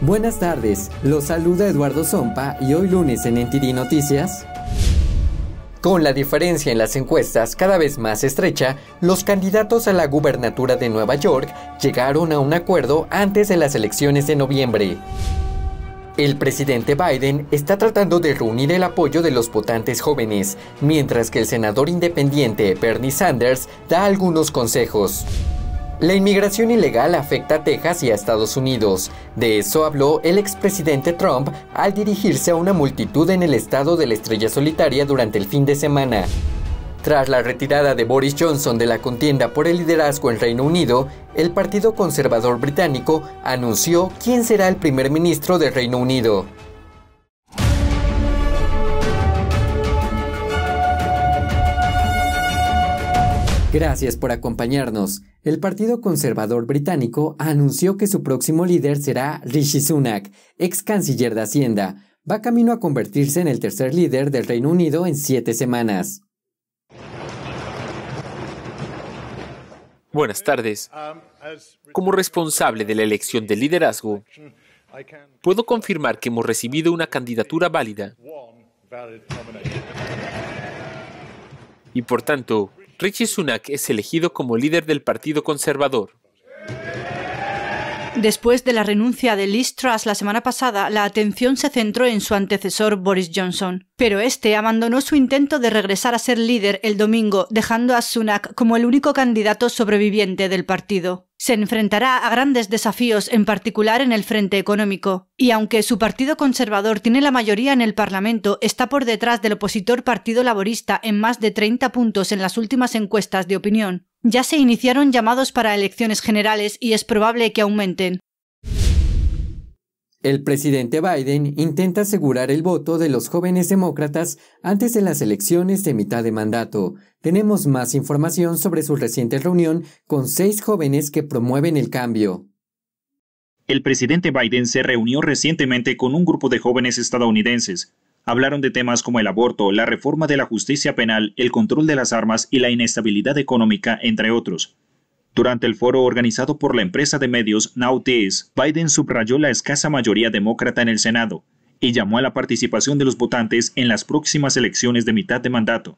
Buenas tardes, los saluda Eduardo Zompa y hoy lunes en NTD Noticias. Con la diferencia en las encuestas cada vez más estrecha, los candidatos a la gubernatura de Nueva York llegaron a un acuerdo antes de las elecciones de noviembre. El presidente Biden está tratando de reunir el apoyo de los votantes jóvenes, mientras que el senador independiente Bernie Sanders da algunos consejos. La inmigración ilegal afecta a Texas y a Estados Unidos. De eso habló el expresidente Trump al dirigirse a una multitud en el estado de la Estrella Solitaria durante el fin de semana. Tras la retirada de Boris Johnson de la contienda por el liderazgo en Reino Unido, el Partido Conservador Británico anunció quién será el primer ministro del Reino Unido. Gracias por acompañarnos. El Partido Conservador Británico anunció que su próximo líder será Rishi Sunak, ex canciller de Hacienda. Va camino a convertirse en el tercer líder del Reino Unido en 7 semanas. Buenas tardes. Como responsable de la elección del liderazgo, puedo confirmar que hemos recibido una candidatura válida. Y por tanto, Rishi Sunak es elegido como líder del Partido Conservador. Después de la renuncia de Liz Truss la semana pasada, la atención se centró en su antecesor Boris Johnson. Pero este abandonó su intento de regresar a ser líder el domingo, dejando a Sunak como el único candidato sobreviviente del partido. Se enfrentará a grandes desafíos, en particular en el frente económico. Y aunque su partido conservador tiene la mayoría en el Parlamento, está por detrás del opositor Partido Laborista en más de 30 puntos en las últimas encuestas de opinión. Ya se iniciaron llamados para elecciones generales y es probable que aumenten. El presidente Biden intenta asegurar el voto de los jóvenes demócratas antes de las elecciones de mitad de mandato. Tenemos más información sobre su reciente reunión con 6 jóvenes que promueven el cambio. El presidente Biden se reunió recientemente con un grupo de jóvenes estadounidenses. Hablaron de temas como el aborto, la reforma de la justicia penal, el control de las armas y la inestabilidad económica, entre otros. Durante el foro organizado por la empresa de medios Now This, Biden subrayó la escasa mayoría demócrata en el Senado y llamó a la participación de los votantes en las próximas elecciones de mitad de mandato.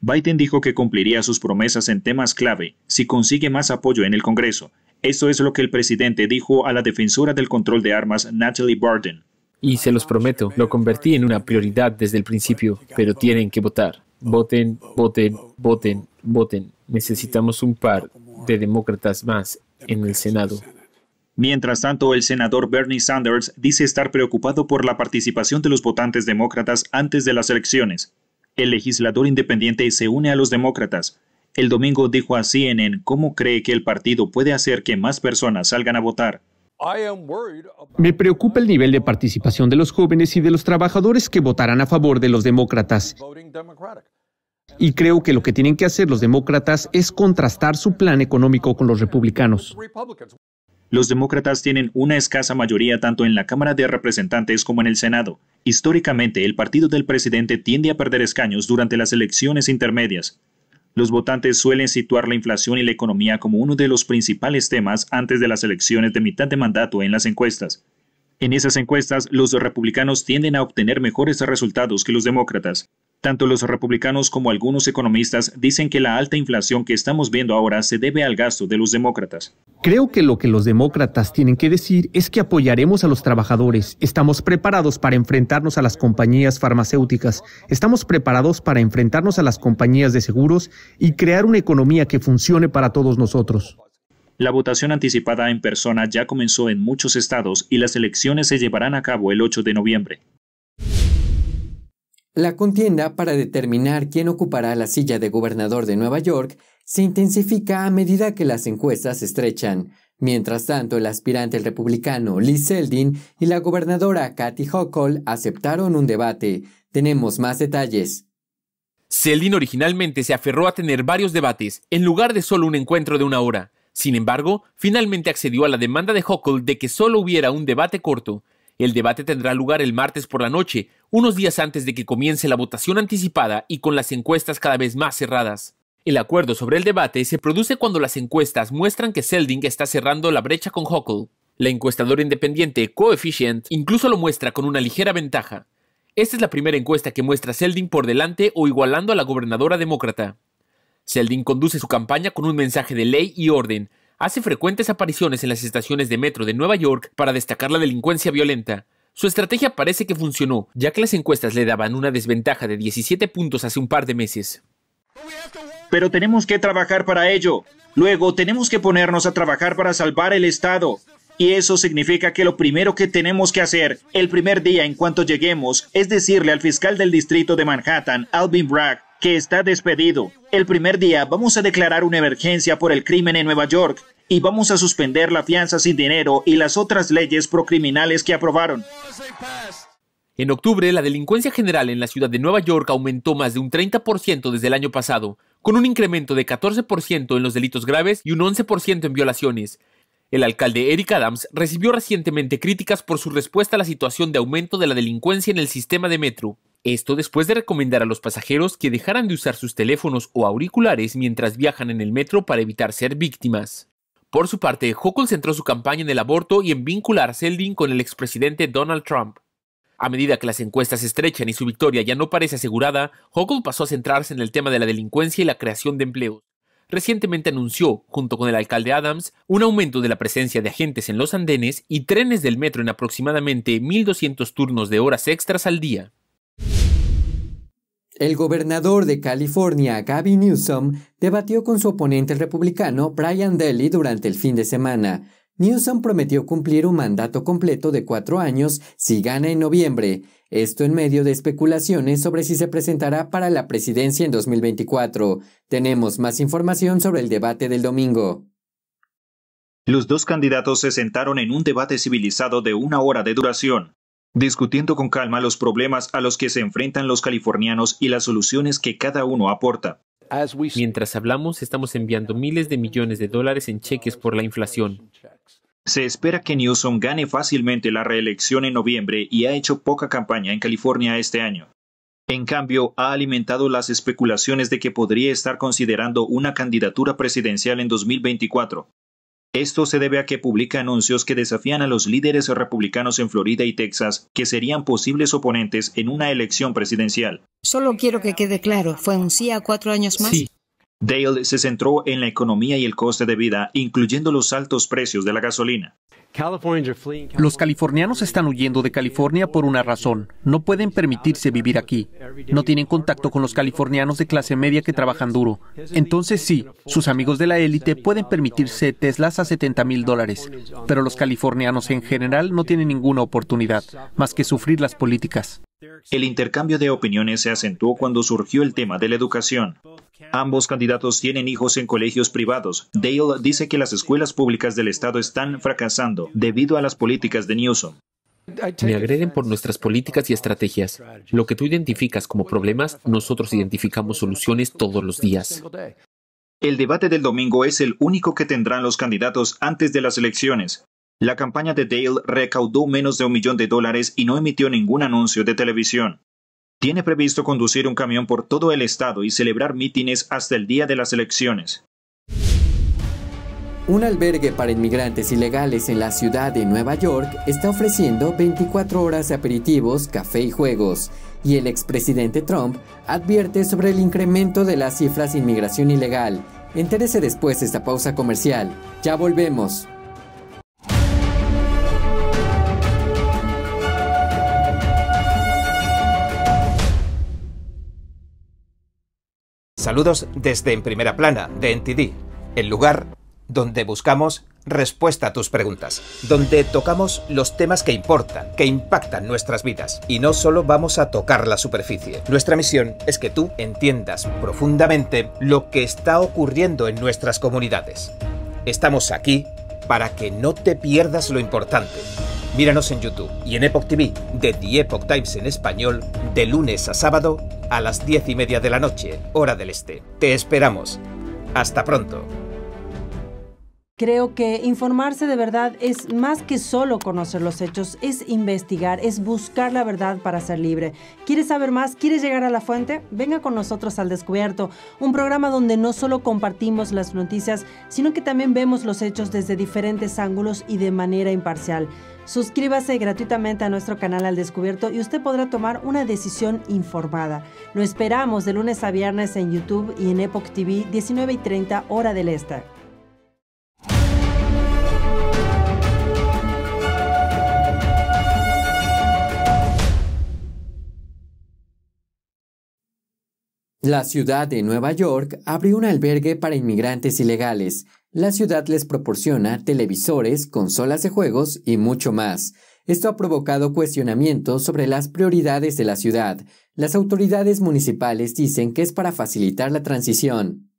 Biden dijo que cumpliría sus promesas en temas clave si consigue más apoyo en el Congreso. Esto es lo que el presidente dijo a la defensora del control de armas Natalie Barden. Y se los prometo, lo convertí en una prioridad desde el principio, pero tienen que votar. Voten, voten, voten, voten. Necesitamos un par de demócratas más en el Senado. Mientras tanto, el senador Bernie Sanders dice estar preocupado por la participación de los votantes demócratas antes de las elecciones. El legislador independiente se une a los demócratas. El domingo dijo a CNN cómo cree que el partido puede hacer que más personas salgan a votar. Me preocupa el nivel de participación de los jóvenes y de los trabajadores que votarán a favor de los demócratas. Y creo que lo que tienen que hacer los demócratas es contrastar su plan económico con los republicanos. Los demócratas tienen una escasa mayoría tanto en la Cámara de Representantes como en el Senado. Históricamente, el partido del presidente tiende a perder escaños durante las elecciones intermedias. Los votantes suelen situar la inflación y la economía como uno de los principales temas antes de las elecciones de mitad de mandato en las encuestas. En esas encuestas, los republicanos tienden a obtener mejores resultados que los demócratas. Tanto los republicanos como algunos economistas dicen que la alta inflación que estamos viendo ahora se debe al gasto de los demócratas. Creo que lo que los demócratas tienen que decir es que apoyaremos a los trabajadores. Estamos preparados para enfrentarnos a las compañías farmacéuticas. Estamos preparados para enfrentarnos a las compañías de seguros y crear una economía que funcione para todos nosotros. La votación anticipada en persona ya comenzó en muchos estados y las elecciones se llevarán a cabo el 8 de noviembre. La contienda para determinar quién ocupará la silla de gobernador de Nueva York se intensifica a medida que las encuestas se estrechan. Mientras tanto, el aspirante republicano Lee Zeldin y la gobernadora Kathy Hochul aceptaron un debate. Tenemos más detalles. Zeldin originalmente se aferró a tener varios debates, en lugar de solo un encuentro de 1 hora. Sin embargo, finalmente accedió a la demanda de Hochul de que solo hubiera un debate corto. El debate tendrá lugar el martes por la noche, unos días antes de que comience la votación anticipada y con las encuestas cada vez más cerradas. El acuerdo sobre el debate se produce cuando las encuestas muestran que Zeldin está cerrando la brecha con Hochul. La encuestadora independiente Coefficient incluso lo muestra con una ligera ventaja. Esta es la primera encuesta que muestra a Zeldin por delante o igualando a la gobernadora demócrata. Zeldin conduce su campaña con un mensaje de ley y orden. Hace frecuentes apariciones en las estaciones de metro de Nueva York para destacar la delincuencia violenta. Su estrategia parece que funcionó, ya que las encuestas le daban una desventaja de 17 puntos hace un par de meses. Pero tenemos que trabajar para ello. Luego tenemos que ponernos a trabajar para salvar el Estado. Y eso significa que lo primero que tenemos que hacer, el primer día en cuanto lleguemos, es decirle al fiscal del distrito de Manhattan, Alvin Bragg, que está despedido. El primer día vamos a declarar una emergencia por el crimen en Nueva York y vamos a suspender la fianza sin dinero y las otras leyes procriminales que aprobaron. En octubre, la delincuencia general en la ciudad de Nueva York aumentó más de un 30% desde el año pasado, con un incremento de 14% en los delitos graves y un 11% en violaciones. El alcalde Eric Adams recibió recientemente críticas por su respuesta a la situación de aumento de la delincuencia en el sistema de metro. Esto después de recomendar a los pasajeros que dejaran de usar sus teléfonos o auriculares mientras viajan en el metro para evitar ser víctimas. Por su parte, Hochul centró su campaña en el aborto y en vincular a Zeldin con el expresidente Donald Trump. A medida que las encuestas se estrechan y su victoria ya no parece asegurada, Hochul pasó a centrarse en el tema de la delincuencia y la creación de empleos. Recientemente anunció, junto con el alcalde Adams, un aumento de la presencia de agentes en los andenes y trenes del metro en aproximadamente 1.200 turnos de horas extras al día. El gobernador de California, Gavin Newsom, debatió con su oponente republicano, Brian Daly, durante el fin de semana. Newsom prometió cumplir un mandato completo de 4 años si gana en noviembre. Esto en medio de especulaciones sobre si se presentará para la presidencia en 2024. Tenemos más información sobre el debate del domingo. Los dos candidatos se sentaron en un debate civilizado de 1 hora de duración, discutiendo con calma los problemas a los que se enfrentan los californianos y las soluciones que cada uno aporta. Mientras hablamos, estamos enviando miles de millones de dólares en cheques por la inflación. Se espera que Newsom gane fácilmente la reelección en noviembre y ha hecho poca campaña en California este año. En cambio, ha alimentado las especulaciones de que podría estar considerando una candidatura presidencial en 2024. Esto se debe a que publica anuncios que desafían a los líderes republicanos en Florida y Texas, que serían posibles oponentes en una elección presidencial. Solo quiero que quede claro, ¿fue un sí a 4 años más? Sí. Dale se centró en la economía y el coste de vida, incluyendo los altos precios de la gasolina. Los californianos están huyendo de California por una razón. No pueden permitirse vivir aquí. No tienen contacto con los californianos de clase media que trabajan duro. Entonces sí, sus amigos de la élite pueden permitirse Teslas a $70,000, pero los californianos en general no tienen ninguna oportunidad, más que sufrir las políticas. El intercambio de opiniones se acentuó cuando surgió el tema de la educación. Ambos candidatos tienen hijos en colegios privados. Dale dice que las escuelas públicas del estado están fracasando debido a las políticas de Newsom. Me agreden por nuestras políticas y estrategias. Lo que tú identificas como problemas, nosotros identificamos soluciones todos los días. El debate del domingo es el único que tendrán los candidatos antes de las elecciones. La campaña de Dale recaudó menos de $1 millón y no emitió ningún anuncio de televisión. Tiene previsto conducir un camión por todo el estado y celebrar mítines hasta el día de las elecciones. Un albergue para inmigrantes ilegales en la ciudad de Nueva York está ofreciendo 24 horas de aperitivos, café y juegos. Y el expresidente Trump advierte sobre el incremento de las cifras de inmigración ilegal. Entérese después de esta pausa comercial. Ya volvemos. Saludos desde En Primera Plana, de NTD, el lugar donde buscamos respuesta a tus preguntas, donde tocamos los temas que importan, que impactan nuestras vidas, y no solo vamos a tocar la superficie. Nuestra misión es que tú entiendas profundamente lo que está ocurriendo en nuestras comunidades. Estamos aquí para que no te pierdas lo importante. Míranos en YouTube y en Epoch TV, de The Epoch Times en español, de lunes a sábado a las 10:30 de la noche, hora del este. Te esperamos. Hasta pronto. Creo que informarse de verdad es más que solo conocer los hechos, es investigar, es buscar la verdad para ser libre. ¿Quieres saber más? ¿Quieres llegar a la fuente? Venga con nosotros al Descubierto, un programa donde no solo compartimos las noticias, sino que también vemos los hechos desde diferentes ángulos y de manera imparcial. Suscríbase gratuitamente a nuestro canal Al Descubierto y usted podrá tomar una decisión informada. Lo esperamos de lunes a viernes en YouTube y en Epoch TV, 19:30 hora del este. La ciudad de Nueva York abrió un albergue para inmigrantes ilegales. La ciudad les proporciona televisores, consolas de juegos y mucho más. Esto ha provocado cuestionamientos sobre las prioridades de la ciudad. Las autoridades municipales dicen que es para facilitar la transición.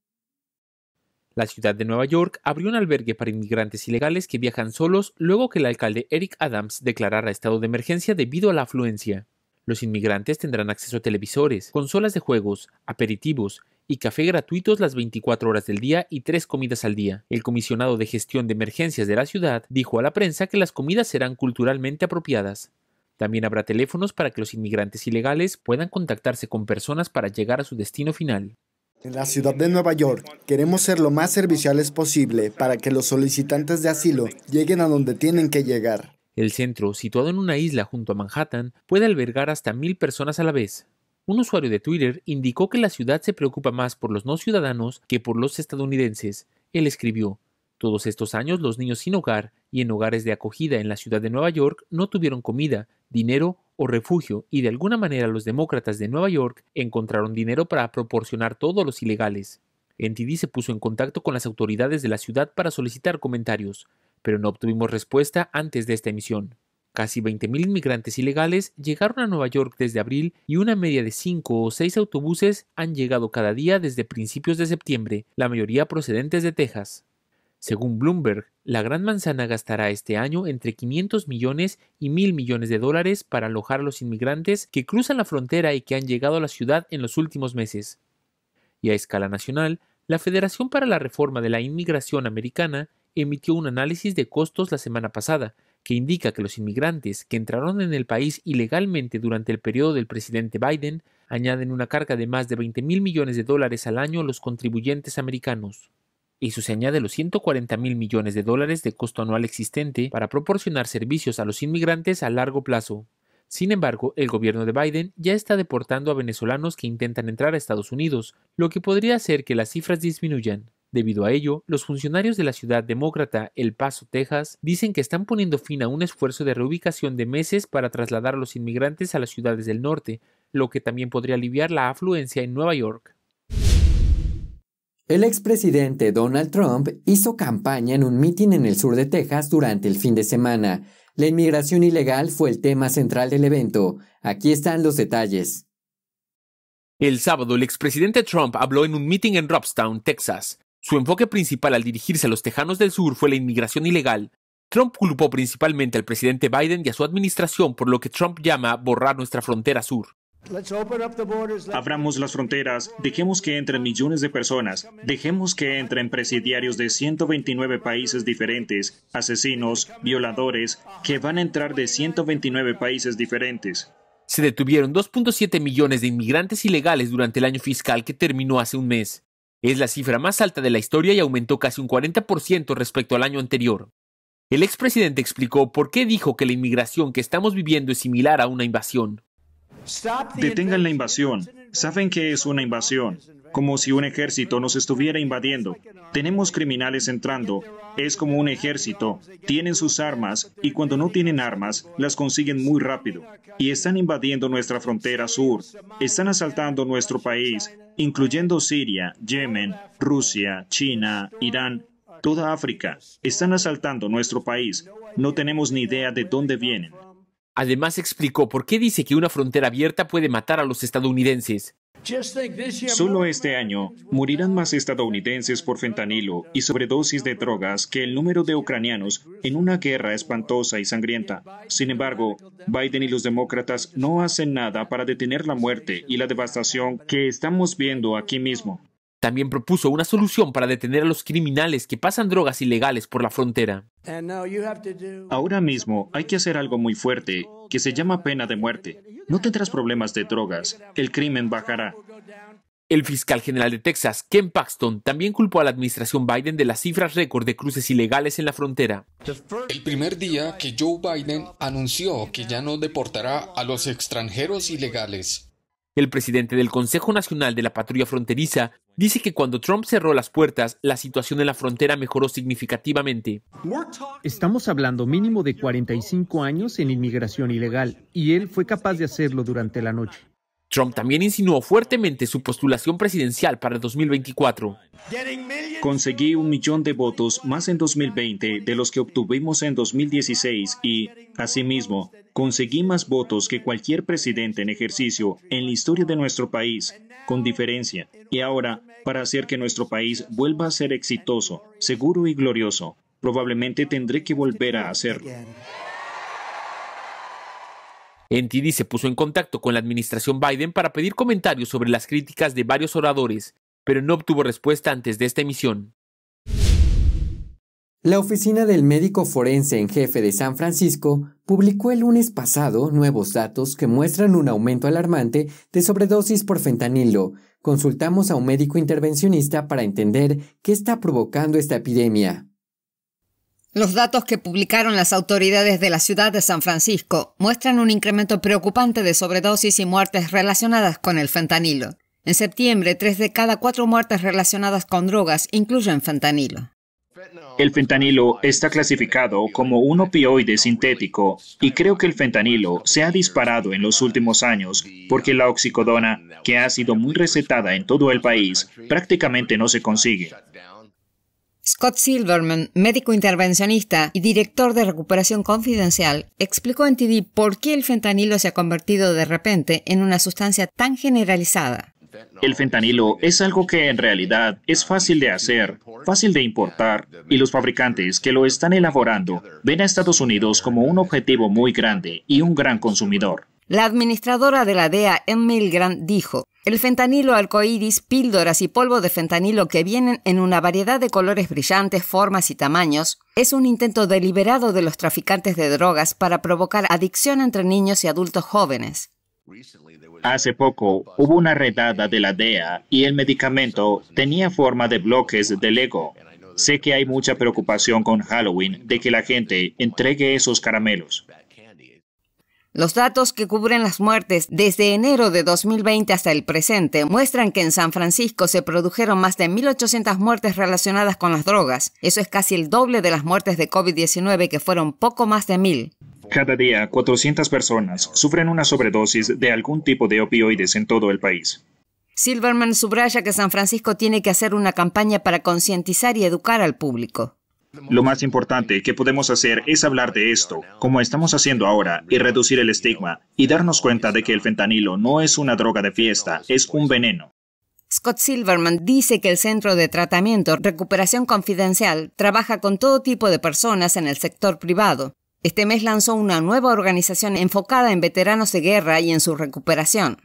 La ciudad de Nueva York abrió un albergue para inmigrantes ilegales que viajan solos luego que el alcalde Eric Adams declarara estado de emergencia debido a la afluencia. Los inmigrantes tendrán acceso a televisores, consolas de juegos, aperitivos y café gratuitos las 24 horas del día y 3 comidas al día. El comisionado de gestión de emergencias de la ciudad dijo a la prensa que las comidas serán culturalmente apropiadas. También habrá teléfonos para que los inmigrantes ilegales puedan contactarse con personas para llegar a su destino final. En la ciudad de Nueva York queremos ser lo más serviciales posible para que los solicitantes de asilo lleguen a donde tienen que llegar. El centro, situado en una isla junto a Manhattan, puede albergar hasta 1000 personas a la vez. Un usuario de Twitter indicó que la ciudad se preocupa más por los no ciudadanos que por los estadounidenses. Él escribió: "Todos estos años los niños sin hogar y en hogares de acogida en la ciudad de Nueva York no tuvieron comida, dinero o refugio y de alguna manera los demócratas de Nueva York encontraron dinero para proporcionar todo a los ilegales". NTD se puso en contacto con las autoridades de la ciudad para solicitar comentarios, pero no obtuvimos respuesta antes de esta emisión. Casi 20.000 inmigrantes ilegales llegaron a Nueva York desde abril y una media de 5 o 6 autobuses han llegado cada día desde principios de septiembre, la mayoría procedentes de Texas. Según Bloomberg, la Gran Manzana gastará este año entre 500 millones y 1.000 millones de dólares para alojar a los inmigrantes que cruzan la frontera y que han llegado a la ciudad en los últimos meses. Y a escala nacional, la Federación para la Reforma de la Inmigración Americana emitió un análisis de costos la semana pasada, que indica que los inmigrantes que entraron en el país ilegalmente durante el periodo del presidente Biden añaden una carga de más de 20.000 millones de dólares al año a los contribuyentes americanos. Eso se añade a los 140.000 millones de dólares de costo anual existente para proporcionar servicios a los inmigrantes a largo plazo. Sin embargo, el gobierno de Biden ya está deportando a venezolanos que intentan entrar a Estados Unidos, lo que podría hacer que las cifras disminuyan. Debido a ello, los funcionarios de la ciudad demócrata El Paso, Texas, dicen que están poniendo fin a un esfuerzo de reubicación de meses para trasladar a los inmigrantes a las ciudades del norte, lo que también podría aliviar la afluencia en Nueva York. El expresidente Donald Trump hizo campaña en un mitin en el sur de Texas durante el fin de semana. La inmigración ilegal fue el tema central del evento. Aquí están los detalles. El sábado, el expresidente Trump habló en un mitin en Robstown, Texas. Su enfoque principal al dirigirse a los tejanos del sur fue la inmigración ilegal. Trump culpó principalmente al presidente Biden y a su administración por lo que Trump llama borrar nuestra frontera sur. Abramos las fronteras, dejemos que entren millones de personas, dejemos que entren presidiarios de 129 países diferentes, asesinos, violadores, que van a entrar de 129 países diferentes. Se detuvieron 2.7 millones de inmigrantes ilegales durante el año fiscal que terminó hace un mes. Es la cifra más alta de la historia y aumentó casi un 40% respecto al año anterior. El expresidente explicó por qué dijo que la inmigración que estamos viviendo es similar a una invasión. Detengan la invasión. Saben que es una invasión, como si un ejército nos estuviera invadiendo. Tenemos criminales entrando. Es como un ejército. Tienen sus armas y cuando no tienen armas, las consiguen muy rápido. Y están invadiendo nuestra frontera sur. Están asaltando nuestro país, incluyendo Siria, Yemen, Rusia, China, Irán, toda África. Están asaltando nuestro país. No tenemos ni idea de dónde vienen. Además explicó por qué dice que una frontera abierta puede matar a los estadounidenses. Solo este año morirán más estadounidenses por fentanilo y sobredosis de drogas que el número de ucranianos en una guerra espantosa y sangrienta. Sin embargo, Biden y los demócratas no hacen nada para detener la muerte y la devastación que estamos viendo aquí mismo. También propuso una solución para detener a los criminales que pasan drogas ilegales por la frontera. Ahora mismo hay que hacer algo muy fuerte, que se llama pena de muerte. No tendrás problemas de drogas, el crimen bajará. El fiscal general de Texas, Ken Paxton, también culpó a la administración Biden de las cifras récord de cruces ilegales en la frontera. El primer día que Joe Biden anunció que ya no deportará a los extranjeros ilegales. El presidente del Consejo Nacional de la Patrulla Fronteriza dice que cuando Trump cerró las puertas, la situación en la frontera mejoró significativamente. Estamos hablando mínimo de 45 años en inmigración ilegal, y él fue capaz de hacerlo durante la noche. Trump también insinuó fuertemente su postulación presidencial para 2024. Conseguí 1 millón de votos más en 2020 de los que obtuvimos en 2016 y, asimismo, conseguí más votos que cualquier presidente en ejercicio en la historia de nuestro país, con diferencia. Y ahora, para hacer que nuestro país vuelva a ser exitoso, seguro y glorioso, probablemente tendré que volver a hacerlo. NTD se puso en contacto con la administración Biden para pedir comentarios sobre las críticas de varios oradores, pero no obtuvo respuesta antes de esta emisión. La oficina del médico forense en jefe de San Francisco publicó el lunes pasado nuevos datos que muestran un aumento alarmante de sobredosis por fentanilo. Consultamos a un médico intervencionista para entender qué está provocando esta epidemia. Los datos que publicaron las autoridades de la ciudad de San Francisco muestran un incremento preocupante de sobredosis y muertes relacionadas con el fentanilo. En septiembre, 3 de cada 4 muertes relacionadas con drogas incluyen fentanilo. El fentanilo está clasificado como un opioide sintético y creo que el fentanilo se ha disparado en los últimos años porque la oxicodona, que ha sido muy recetada en todo el país, prácticamente no se consigue. Scott Silverman, médico intervencionista y director de recuperación confidencial, explicó en TD por qué el fentanilo se ha convertido de repente en una sustancia tan generalizada. El fentanilo es algo que en realidad es fácil de hacer, fácil de importar, y los fabricantes que lo están elaborando ven a Estados Unidos como un objetivo muy grande y un gran consumidor. La administradora de la DEA, Ann Milgram, dijo: el fentanilo arcoíris, píldoras y polvo de fentanilo que vienen en una variedad de colores brillantes, formas y tamaños, es un intento deliberado de los traficantes de drogas para provocar adicción entre niños y adultos jóvenes. Hace poco hubo una redada de la DEA y el medicamento tenía forma de bloques de Lego. Sé que hay mucha preocupación con Halloween de que la gente entregue esos caramelos. Los datos que cubren las muertes desde enero de 2020 hasta el presente muestran que en San Francisco se produjeron más de 1.800 muertes relacionadas con las drogas. Eso es casi el doble de las muertes de COVID-19, que fueron poco más de 1.000. Cada día, 400 personas sufren una sobredosis de algún tipo de opioides en todo el país. Silverman subraya que San Francisco tiene que hacer una campaña para concientizar y educar al público. Lo más importante que podemos hacer es hablar de esto, como estamos haciendo ahora, y reducir el estigma, y darnos cuenta de que el fentanilo no es una droga de fiesta, es un veneno. Scott Silverman dice que el Centro de Tratamiento Recuperación Confidencial trabaja con todo tipo de personas en el sector privado. Este mes lanzó una nueva organización enfocada en veteranos de guerra y en su recuperación.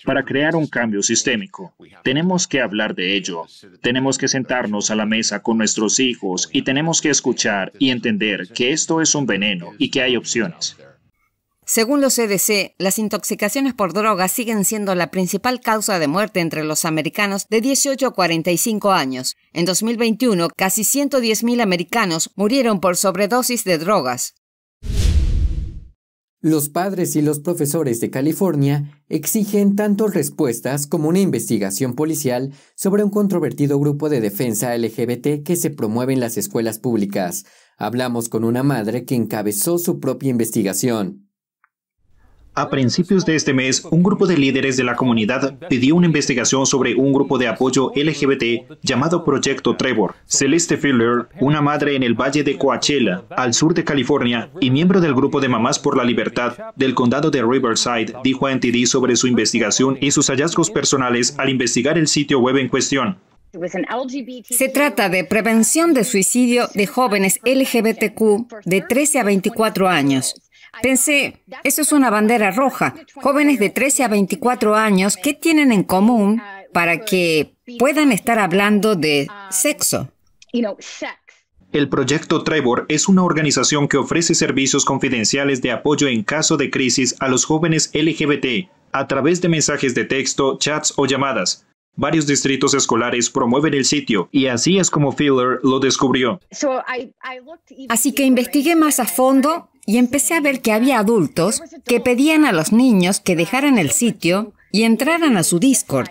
Para crear un cambio sistémico, tenemos que hablar de ello. Tenemos que sentarnos a la mesa con nuestros hijos y tenemos que escuchar y entender que esto es un veneno y que hay opciones. Según los CDC, las intoxicaciones por drogas siguen siendo la principal causa de muerte entre los americanos de 18 a 45 años. En 2021, casi 110,000 americanos murieron por sobredosis de drogas. Los padres y los profesores de California exigen tanto respuestas como una investigación policial sobre un controvertido grupo de defensa LGBT que se promueve en las escuelas públicas. Hablamos con una madre que encabezó su propia investigación. A principios de este mes, un grupo de líderes de la comunidad pidió una investigación sobre un grupo de apoyo LGBT llamado Proyecto Trevor. Celeste Filler, una madre en el Valle de Coachella, al sur de California, y miembro del grupo de Mamás por la Libertad del condado de Riverside, dijo a NTD sobre su investigación y sus hallazgos personales al investigar el sitio web en cuestión. Se trata de prevención de suicidio de jóvenes LGBTQ de 13 a 24 años. Pensé, eso es una bandera roja. Jóvenes de 13 a 24 años, ¿qué tienen en común? para que puedan estar hablando de sexo. El Proyecto Trevor es una organización que ofrece servicios confidenciales de apoyo en caso de crisis a los jóvenes LGBT a través de mensajes de texto, chats o llamadas. Varios distritos escolares promueven el sitio y así es como Filler lo descubrió. Así que investigué más a fondo y empecé a ver que había adultos que pedían a los niños que dejaran el sitio y entraran a su Discord.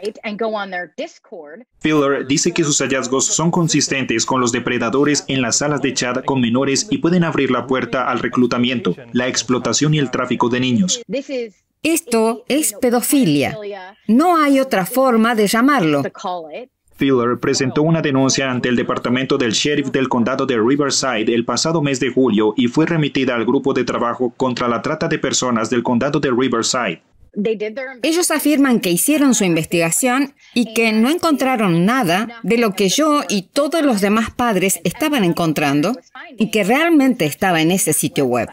Filler dice que sus hallazgos son consistentes con los depredadores en las salas de chat con menores y pueden abrir la puerta al reclutamiento, la explotación y el tráfico de niños. Esto es pedofilia. No hay otra forma de llamarlo. Filler presentó una denuncia ante el departamento del sheriff del condado de Riverside el pasado mes de julio y fue remitida al grupo de trabajo contra la trata de personas del condado de Riverside. Ellos afirman que hicieron su investigación y que no encontraron nada de lo que yo y todos los demás padres estaban encontrando y que realmente estaba en ese sitio web.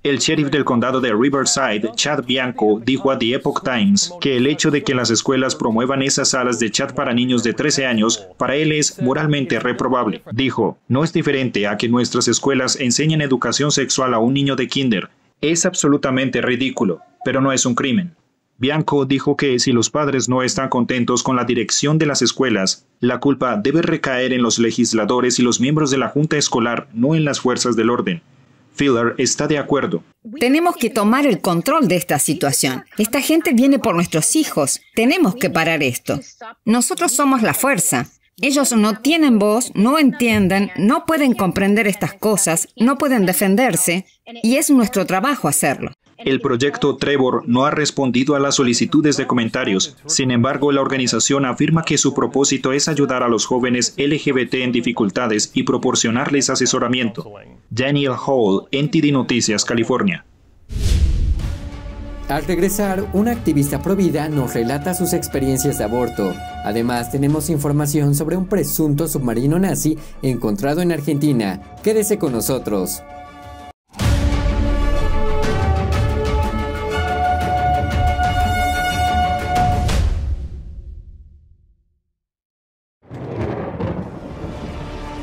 El sheriff del condado de Riverside, Chad Bianco, dijo a The Epoch Times que el hecho de que las escuelas promuevan esas salas de chat para niños de 13 años, para él es moralmente reprobable. Dijo, no es diferente a que nuestras escuelas enseñen educación sexual a un niño de kinder. Es absolutamente ridículo, pero no es un crimen. Bianco dijo que si los padres no están contentos con la dirección de las escuelas, la culpa debe recaer en los legisladores y los miembros de la junta escolar, no en las fuerzas del orden. Filler está de acuerdo. Tenemos que tomar el control de esta situación. Esta gente viene por nuestros hijos. Tenemos que parar esto. Nosotros somos la fuerza. Ellos no tienen voz, no entienden, no pueden comprender estas cosas, no pueden defenderse, y es nuestro trabajo hacerlo. El proyecto Trevor no ha respondido a las solicitudes de comentarios. Sin embargo, la organización afirma que su propósito es ayudar a los jóvenes LGBT en dificultades y proporcionarles asesoramiento. Daniel Hall, NTD Noticias, California. Al regresar, una activista provida nos relata sus experiencias de aborto. Además, tenemos información sobre un presunto submarino nazi encontrado en Argentina. Quédese con nosotros.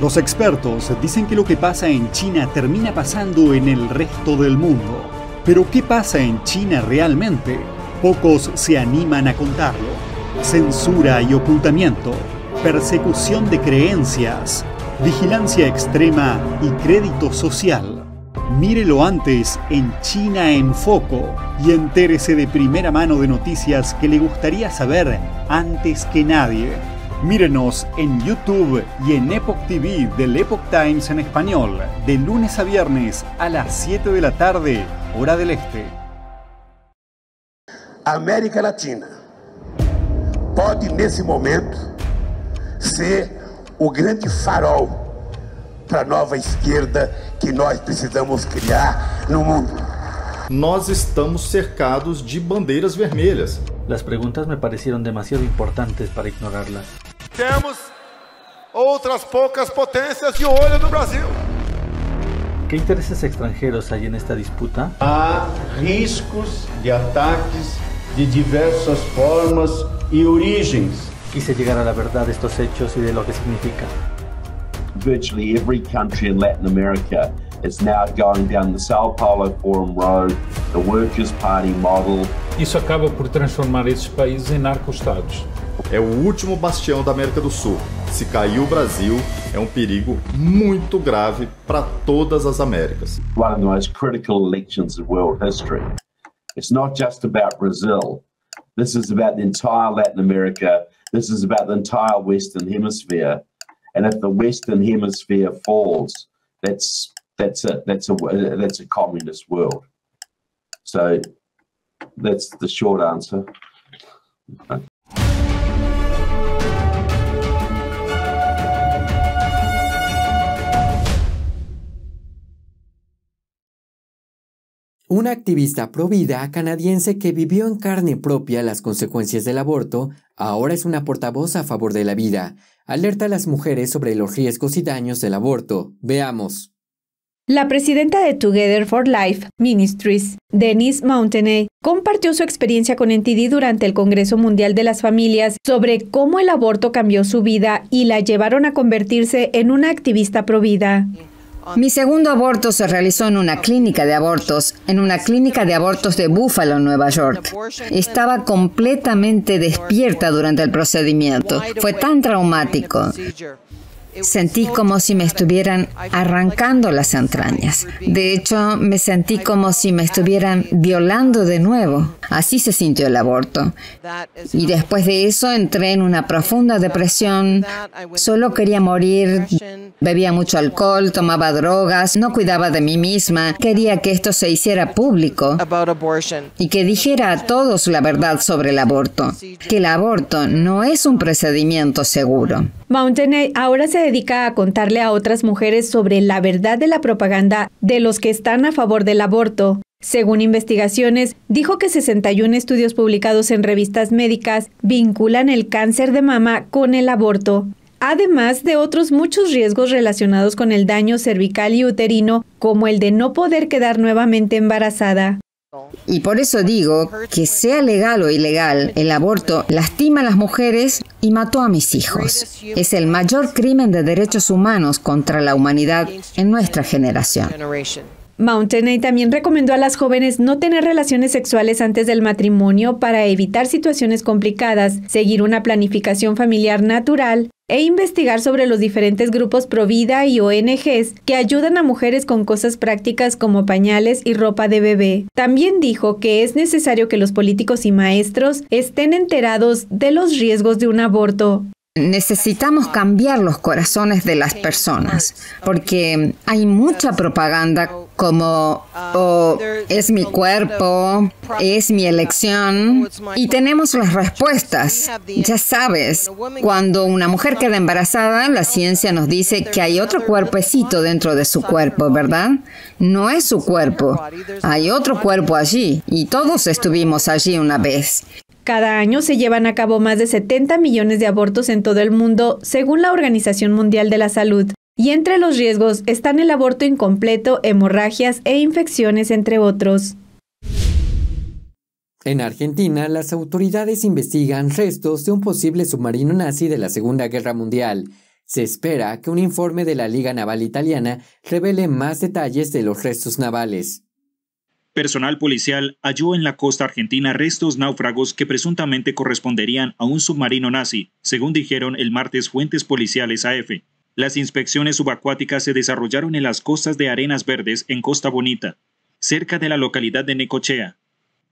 Los expertos dicen que lo que pasa en China termina pasando en el resto del mundo. Pero ¿qué pasa en China realmente? Pocos se animan a contarlo. Censura y ocultamiento, persecución de creencias, vigilancia extrema y crédito social. Mírelo antes en China en Foco y entérese de primera mano de noticias que le gustaría saber antes que nadie. Mírenos en YouTube y en Epoch TV del Epoch Times en español, de lunes a viernes a las 7 de la tarde, hora del este. América Latina pode, nesse momento, ser o grande farol para a nova esquerda que nós precisamos criar no mundo. Nós estamos cercados de bandeiras vermelhas. Las preguntas me parecieron demasiado importantes para ignorarlas. Temos outras poucas potências de olho no Brasil. ¿Qué intereses extranjeros hay en esta disputa? Há riscos de ataques de diversas formas e origens. Quise llegar a la verdad de estos hechos y de lo que significa. Virtually every country in Latin America is now going down the Sao Paulo Forum Road, the Workers' Party model. Isso acaba por transformar esses países em narco-estados. É o último bastião da América do Sul. Se cair o Brasil, é um perigo muito grave para todas as Américas. One of the most critical elections in world history. It's not just about Brazil. This is about the entire Latin America. This is about the entire Western Hemisphere. And if the Western Hemisphere falls, that's it. That's a communist world. So that's the short answer. Una activista provida canadiense que vivió en carne propia las consecuencias del aborto, ahora es una portavoz a favor de la vida. Alerta a las mujeres sobre los riesgos y daños del aborto. Veamos. La presidenta de Together for Life Ministries, Denise Mountainey, compartió su experiencia con NTD durante el Congreso Mundial de las Familias sobre cómo el aborto cambió su vida y la llevaron a convertirse en una activista provida. Mi segundo aborto se realizó en una clínica de abortos, de Buffalo, Nueva York. Estaba completamente despierta durante el procedimiento. Fue tan traumático. Sentí como si me estuvieran arrancando las entrañas. De hecho, me sentí como si me estuvieran violando de nuevo. Así se sintió el aborto. Y después de eso entré en una profunda depresión. Solo quería morir. Bebía mucho alcohol, tomaba drogas, no cuidaba de mí misma. Quería que esto se hiciera público y que dijera a todos la verdad sobre el aborto. Que el aborto no es un procedimiento seguro. Mountainey ahora se dedica a contarle a otras mujeres sobre la verdad de la propaganda de los que están a favor del aborto. Según investigaciones, dijo que 61 estudios publicados en revistas médicas vinculan el cáncer de mama con el aborto, además de otros muchos riesgos relacionados con el daño cervical y uterino, como el de no poder quedar nuevamente embarazada. Y por eso digo que sea legal o ilegal, el aborto lastima a las mujeres y mató a mis hijos. Es el mayor crimen de derechos humanos contra la humanidad en nuestra generación. Mountainey también recomendó a las jóvenes no tener relaciones sexuales antes del matrimonio para evitar situaciones complicadas, seguir una planificación familiar natural e investigar sobre los diferentes grupos pro-vida y ONGs que ayudan a mujeres con cosas prácticas como pañales y ropa de bebé. También dijo que es necesario que los políticos y maestros estén enterados de los riesgos de un aborto. Necesitamos cambiar los corazones de las personas, porque hay mucha propaganda como es mi cuerpo, es mi elección, y tenemos las respuestas. Ya sabes, cuando una mujer queda embarazada, la ciencia nos dice que hay otro cuerpecito dentro de su cuerpo, ¿verdad? No es su cuerpo, hay otro cuerpo allí, y todos estuvimos allí una vez. Cada año se llevan a cabo más de 70 millones de abortos en todo el mundo, según la Organización Mundial de la Salud. Y entre los riesgos están el aborto incompleto, hemorragias e infecciones, entre otros. En Argentina, las autoridades investigan restos de un posible submarino nazi de la Segunda Guerra Mundial. Se espera que un informe de la Liga Naval Italiana revele más detalles de los restos navales. Personal policial halló en la costa argentina restos náufragos que presuntamente corresponderían a un submarino nazi, según dijeron el martes fuentes policiales AF. Las inspecciones subacuáticas se desarrollaron en las costas de Arenas Verdes, en Costa Bonita, cerca de la localidad de Necochea.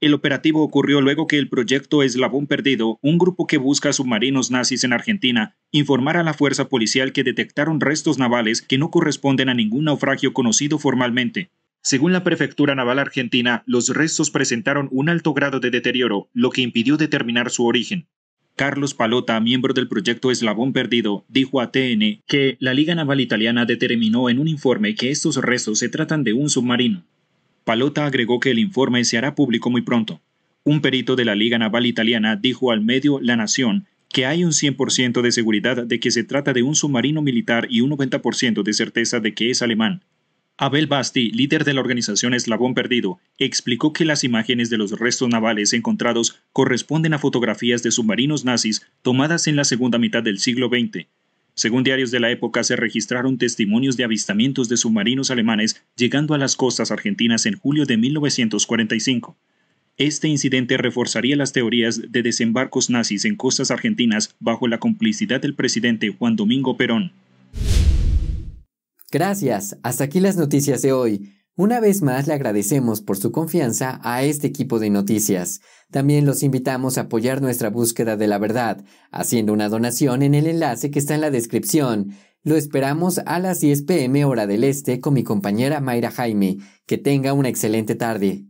El operativo ocurrió luego que el proyecto Eslabón Perdido, un grupo que busca submarinos nazis en Argentina, informara a la fuerza policial que detectaron restos navales que no corresponden a ningún naufragio conocido formalmente. Según la Prefectura Naval Argentina, los restos presentaron un alto grado de deterioro, lo que impidió determinar su origen. Carlos Palota, miembro del proyecto Eslabón Perdido, dijo a TN que la Liga Naval Italiana determinó en un informe que estos restos se tratan de un submarino. Palota agregó que el informe se hará público muy pronto. Un perito de la Liga Naval Italiana dijo al medio La Nación que hay un 100% de seguridad de que se trata de un submarino militar y un 90% de certeza de que es alemán. Abel Basti, líder de la organización Eslabón Perdido, explicó que las imágenes de los restos navales encontrados corresponden a fotografías de submarinos nazis tomadas en la segunda mitad del siglo XX. Según diarios de la época, se registraron testimonios de avistamientos de submarinos alemanes llegando a las costas argentinas en julio de 1945. Este incidente reforzaría las teorías de desembarcos nazis en costas argentinas bajo la complicidad del presidente Juan Domingo Perón. Gracias, hasta aquí las noticias de hoy. Una vez más le agradecemos por su confianza a este equipo de noticias. También los invitamos a apoyar nuestra búsqueda de la verdad, haciendo una donación en el enlace que está en la descripción. Lo esperamos a las 10 p.m. hora del este con mi compañera Mayra Jaime. Que tenga una excelente tarde.